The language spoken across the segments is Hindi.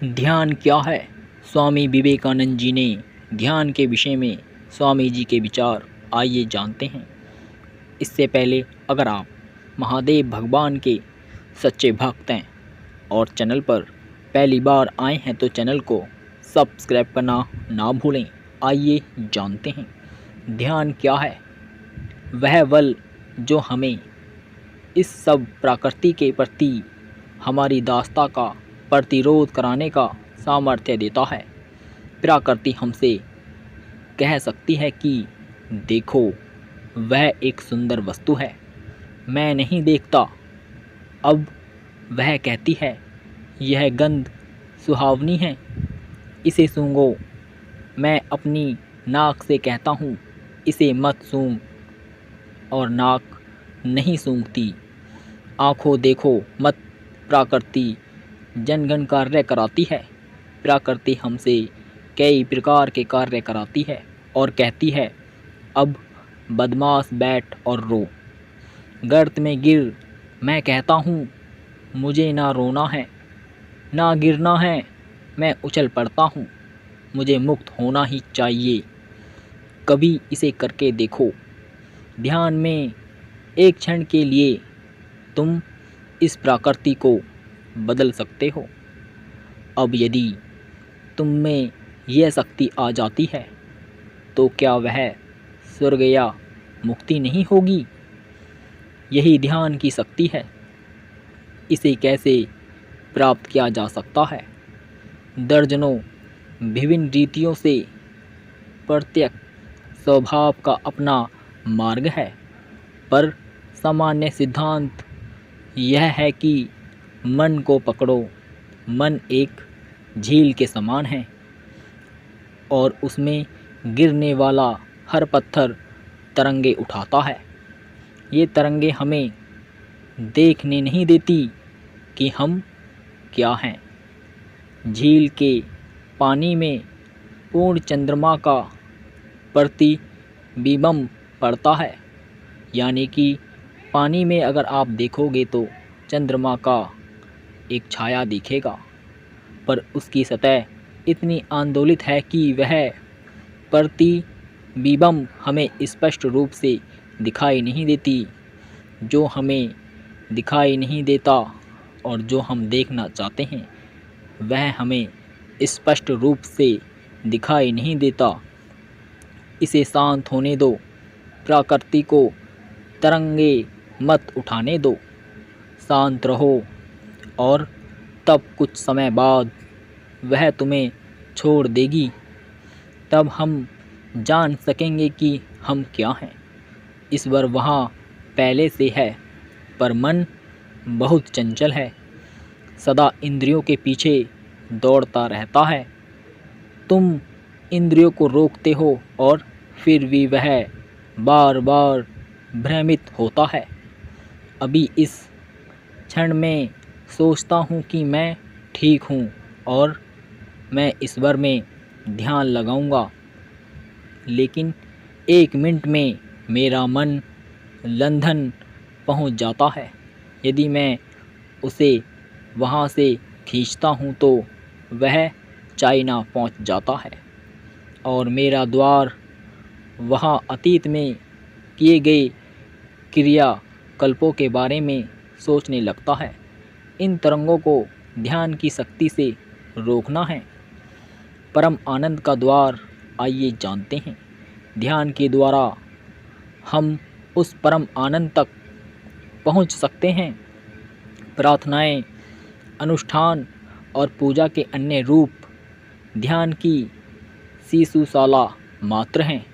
ध्यान क्या है? स्वामी विवेकानंद जी ने ध्यान के विषय में स्वामी जी के विचार आइए जानते हैं। इससे पहले अगर आप महादेव भगवान के सच्चे भक्त हैं और चैनल पर पहली बार आए हैं तो चैनल को सब्सक्राइब करना ना भूलें। आइए जानते हैं ध्यान क्या है। वह बल जो हमें इस सब प्रकृति के प्रति हमारी दास्ता का प्रतिरोध कराने का सामर्थ्य देता है। प्रकृति हमसे कह सकती है कि देखो वह एक सुंदर वस्तु है, मैं नहीं देखता। अब वह कहती है यह गंध सुहावनी है, इसे सूंघो। मैं अपनी नाक से कहता हूँ इसे मत सूंघ, और नाक नहीं सूंघती। आँखों देखो मत। प्रकृति जनगण कार्य कराती है। प्रकृति हमसे कई प्रकार के कार्य कराती है और कहती है अब बदमाश बैठ और रो। गर्त में गिर। मैं कहता हूँ मुझे ना रोना है ना गिरना है, मैं उछल पड़ता हूँ, मुझे मुक्त होना ही चाहिए। कभी इसे करके देखो। ध्यान में एक क्षण के लिए तुम इस प्रकृति को बदल सकते हो। अब यदि तुम में यह शक्ति आ जाती है तो क्या वह स्वर्ग या मुक्ति नहीं होगी? यही ध्यान की शक्ति है। इसे कैसे प्राप्त किया जा सकता है? दर्जनों विभिन्न रीतियों से प्रत्येक स्वभाव का अपना मार्ग है, पर सामान्य सिद्धांत यह है कि मन को पकड़ो। मन एक झील के समान है और उसमें गिरने वाला हर पत्थर तरंगे उठाता है। ये तरंगे हमें देखने नहीं देती कि हम क्या हैं। झील के पानी में पूर्ण चंद्रमा का प्रतिबिंब पड़ता है, यानी कि पानी में अगर आप देखोगे तो चंद्रमा का एक छाया दिखेगा, पर उसकी सतह इतनी आंदोलित है कि वह प्रतिबिंब हमें स्पष्ट रूप से दिखाई नहीं देती। जो हमें दिखाई नहीं देता और जो हम देखना चाहते हैं वह हमें स्पष्ट रूप से दिखाई नहीं देता। इसे शांत होने दो। प्रकृति को तरंगे मत उठाने दो। शांत रहो और तब कुछ समय बाद वह तुम्हें छोड़ देगी। तब हम जान सकेंगे कि हम क्या हैं। ईश्वर वहाँ पहले से है, पर मन बहुत चंचल है, सदा इंद्रियों के पीछे दौड़ता रहता है। तुम इंद्रियों को रोकते हो और फिर भी वह बार बार भ्रमित होता है। अभी इस क्षण में सोचता हूँ कि मैं ठीक हूँ और मैं ईश्वर में ध्यान लगाऊंगा, लेकिन एक मिनट में मेरा मन लंदन पहुँच जाता है। यदि मैं उसे वहाँ से खींचता हूँ तो वह चाइना पहुँच जाता है और मेरा द्वार वहाँ अतीत में किए गए क्रियाकल्पों के बारे में सोचने लगता है। इन तरंगों को ध्यान की शक्ति से रोकना है। परम आनंद का द्वार आइए जानते हैं। ध्यान के द्वारा हम उस परम आनंद तक पहुंच सकते हैं। प्रार्थनाएं, अनुष्ठान और पूजा के अन्य रूप ध्यान की शिशुशाला मात्र हैं।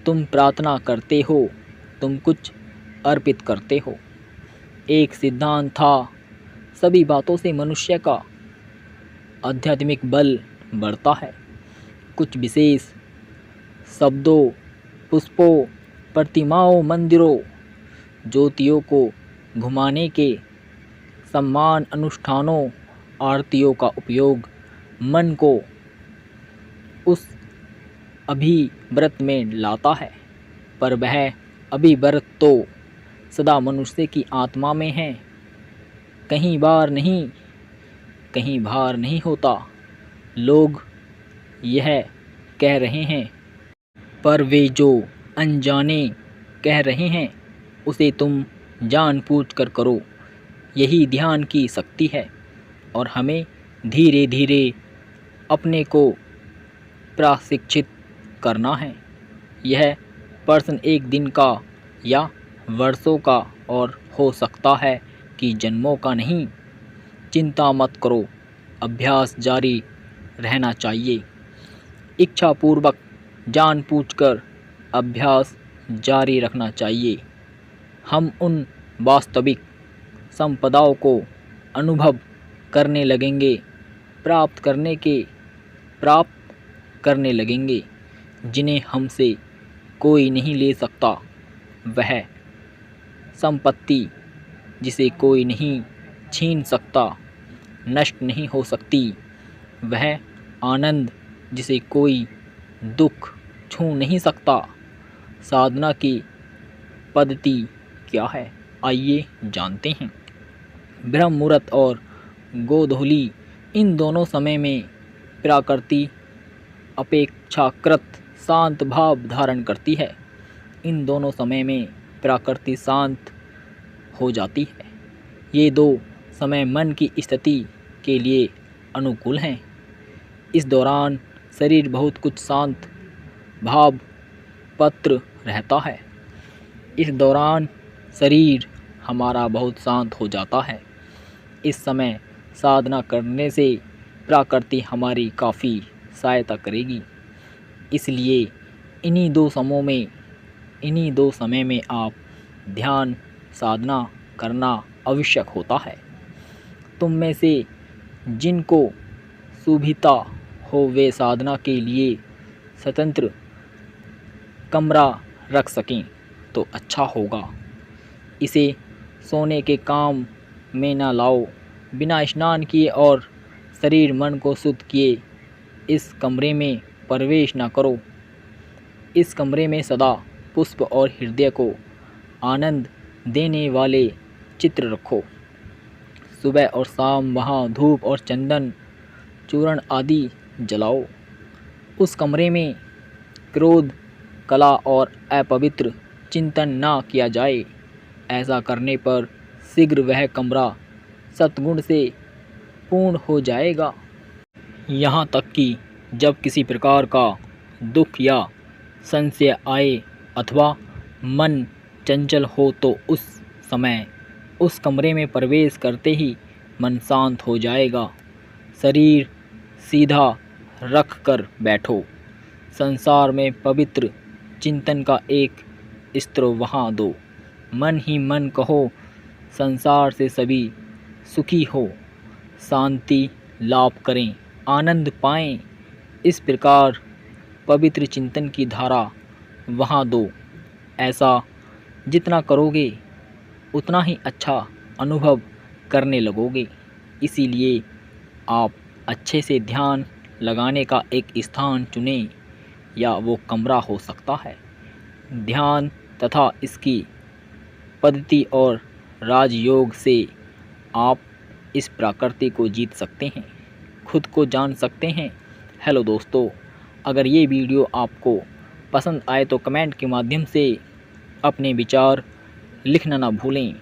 तुम प्रार्थना करते हो, तुम कुछ अर्पित करते हो। एक सिद्धांत था, सभी बातों से मनुष्य का आध्यात्मिक बल बढ़ता है। कुछ विशेष शब्दों, पुष्पों, प्रतिमाओं, मंदिरों, ज्योतियों को घुमाने के सम्मान, अनुष्ठानों, आरतियों का उपयोग मन को उस अभिव्रत में लाता है, पर वह अभिव्रत तो सदा मनुष्य की आत्मा में है, कहीं बाहर नहीं। कहीं भार नहीं होता। लोग यह कह रहे हैं, पर वे जो अनजाने कह रहे हैं उसे तुम जानबूझ कर करो। यही ध्यान की शक्ति है और हमें धीरे धीरे अपने को प्रशिक्षित करना है। यह प्रश्न एक दिन का या वर्षों का और हो सकता है कि जन्मों का नहीं। चिंता मत करो, अभ्यास जारी रहना चाहिए। इच्छापूर्वक जानबूझकर अभ्यास जारी रखना चाहिए। हम उन वास्तविक संपदाओं को अनुभव करने लगेंगे, प्राप्त करने लगेंगे जिन्हें हमसे कोई नहीं ले सकता। वह संपत्ति जिसे कोई नहीं छीन सकता, नष्ट नहीं हो सकती। वह आनंद जिसे कोई दुख छू नहीं सकता। साधना की पद्धति क्या है, आइए जानते हैं। ब्रह्म मुहूर्त और गोधूली, इन दोनों समय में प्रकृति अपेक्षाकृत शांत भाव धारण करती है। इन दोनों समय में प्रकृति शांत हो जाती है। ये दो समय मन की स्थिति के लिए अनुकूल हैं। इस दौरान शरीर बहुत कुछ शांत भाव पत्र रहता है। इस दौरान शरीर हमारा बहुत शांत हो जाता है। इस समय साधना करने से प्रकृति हमारी काफ़ी सहायता करेगी। इसलिए इन्हीं दो समय में आप ध्यान साधना करना आवश्यक होता है। तुम में से जिनको सुविधा हो वे साधना के लिए स्वतंत्र कमरा रख सकें तो अच्छा होगा। इसे सोने के काम में न लाओ। बिना स्नान किए और शरीर मन को शुद्ध किए इस कमरे में प्रवेश न करो। इस कमरे में सदा पुष्प और हृदय को आनंद देने वाले चित्र रखो। सुबह और शाम वहाँ धूप और चंदन चूर्ण आदि जलाओ। उस कमरे में क्रोध, कला और अपवित्र चिंतन ना किया जाए। ऐसा करने पर शीघ्र वह कमरा सद्गुण से पूर्ण हो जाएगा। यहाँ तक कि जब किसी प्रकार का दुख या संशय आए अथवा मन चंचल हो तो उस समय उस कमरे में प्रवेश करते ही मन शांत हो जाएगा। शरीर सीधा रख कर बैठो। संसार में पवित्र चिंतन का एक स्त्र वहाँ दो। मन ही मन कहो, संसार से सभी सुखी हो, शांति लाभ करें, आनंद पाएं। इस प्रकार पवित्र चिंतन की धारा वहाँ दो। ऐसा जितना करोगे उतना ही अच्छा अनुभव करने लगोगे। इसीलिए आप अच्छे से ध्यान लगाने का एक स्थान चुनें, या वो कमरा हो सकता है। ध्यान तथा इसकी पद्धति और राजयोग से आप इस प्रकृति को जीत सकते हैं, खुद को जान सकते हैं। हेलो दोस्तों, अगर ये वीडियो आपको पसंद आए तो कमेंट के माध्यम से अपने विचार लिखना ना भूलें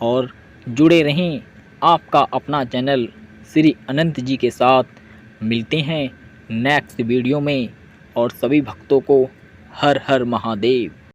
और जुड़े रहें आपका अपना चैनल श्री अनंत जी के साथ। मिलते हैं नेक्स्ट वीडियो में और सभी भक्तों को हर हर महादेव।